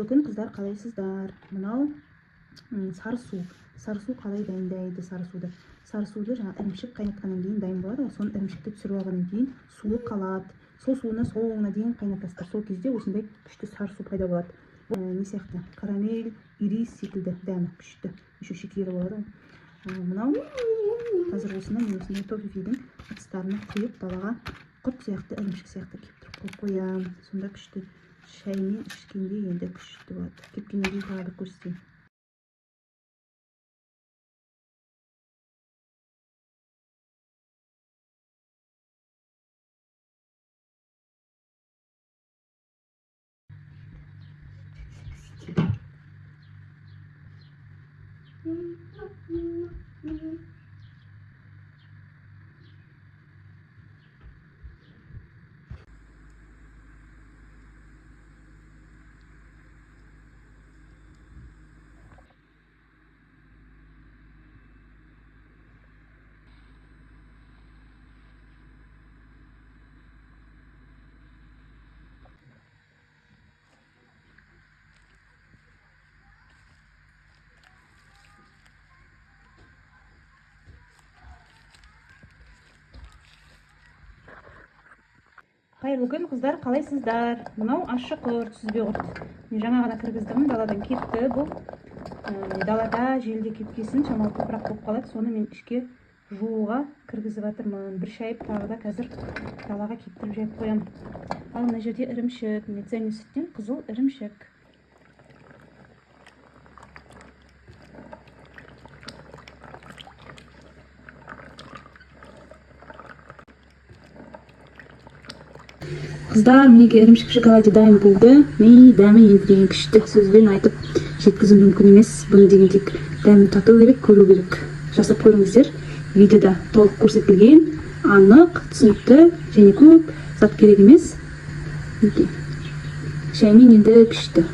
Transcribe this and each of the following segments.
Бүгін қыздар қалайсыздар? Мынау сары су. Сары су қалай дайындайды сары суды? Сары суды жаңа ірімшік қайнатқаннан кейін дайын болады, соны ірімшікті түсіріп алғаннан кейін суы қалады. Сол суына соңына дейін қайнатасыздар. Сол кезде осындай күшті сары су пайда болады. Не сияқты? Карамель, ирис секілді дәмі күшті. Еще шекері болады. Мынау қазір осыны мен осындай тофифидің ыдыстарына құйып далаға құрт сияқты ірімшік сияқты кептіріп қоямын. Сонда күшті шаймен ішкенде енді күшті болады. Кепкеннен кейін тағы бір көрсетейін. Қайырлы күн қыздар, қалайсыздар? Мынау ащы құрт, сүзбе құрт. Мен жаңа ғана кіргіздім, даладан кетті бұл. Далада желде кепкесін шамалы топырақ болып қалады, соны мен ішке жууға кіргізіп жатырмын. Бір шайып тағы да қазір далаға кептіріп жайып қоямын. Ал мына жерде ірімшік, цельный сүттен қызыл ірімшік. Қыздар, мінеке ірімшік шоколаде дайын болды. Дәмі енді деген күшті, сөзбен айтып жеткізу мүмкін емес. Бұны деген тек дәмі тату керек, көру керек. Жасап көріңіздер. Видеода толық көрсетілген, анық, түсінікті және көп зат керек емес. Шаймен енді күшті.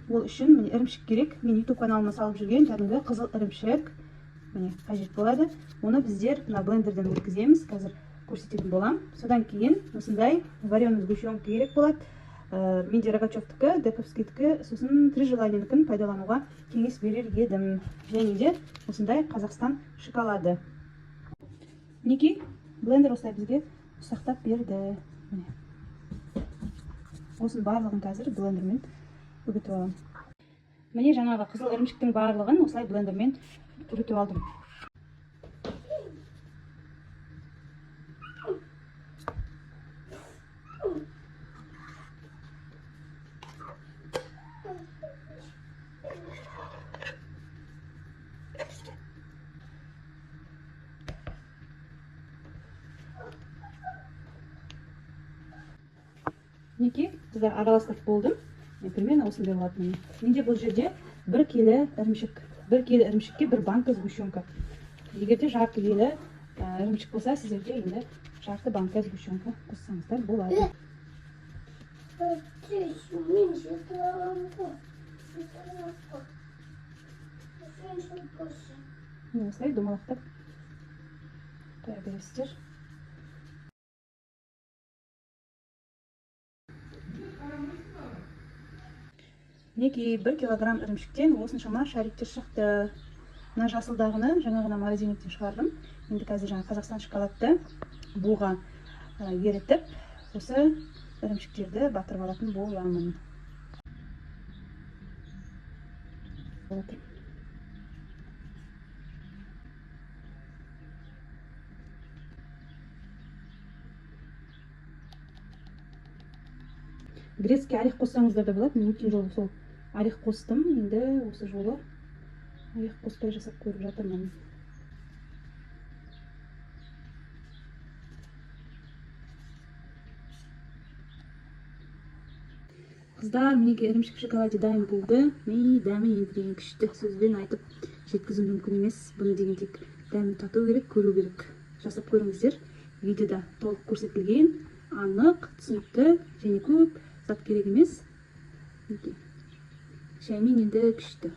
Ол үшін міне ірімшік керек. Мен YouTube каналыма салып жүрген кәдімгі қызыл ірімшік. Міне қажет болады. Оны біздер блендерден өткіземіз. Қазір көрсететін болам. Содан кейін осындай вареный сгущенка керек болады. Менде Рогачевтікі, Дековскийдікі, сосын Три желаниенікін пайдалануға кеңес берер едім. Және де осындай Қазақстан шоколады. Мінекей, блендер осылай бізге ұсақтап берді. Осының барлығын қазір блендермен үгітіп аламын. Міне жаңағы қызыл ірімшіктің барлығын осылай блендермен үгітіп алдым. Мінекей, қыздар араластырып болдым. Примерно осындай болады. Менде бұл жерде 1 келі ірімшік. 1 келі ірімшікке 1 банка сгущенка. Егерде жарты келі ірімшік болса, сіздерде енді жарты банка сгущенка қоссаңыздар болады. Осылай домалақтап қоя бересіздер. Мінекей 1 килограмм ірімшіктен осыншама шариктер шықты. Мына жасылдағыны жаңа ғана морозильниктен шығардым. Енді қазір жаңа Қазақстан шоколадты буға ерітіп, осы ірімшіктерді батырып алатын боламын. Грецкий орех қоссаңыздар да болады. Мен өткен жолы сол орех қостым. Енді осы жолы орех қоспай жасап көріп жатырмын. Қыздар, мінеке ірімшік шоколаде дайын болды. Дәмі енді деген күшті, сөзбен айтып жеткізу мүмкін емес. Бұны деген тек дәмі тату керек, көру керек. Жасап көріңіздер. Видеода толық көрсетілген, анық, түсінікті және көп зат керек емес. Шаймен енді күшті.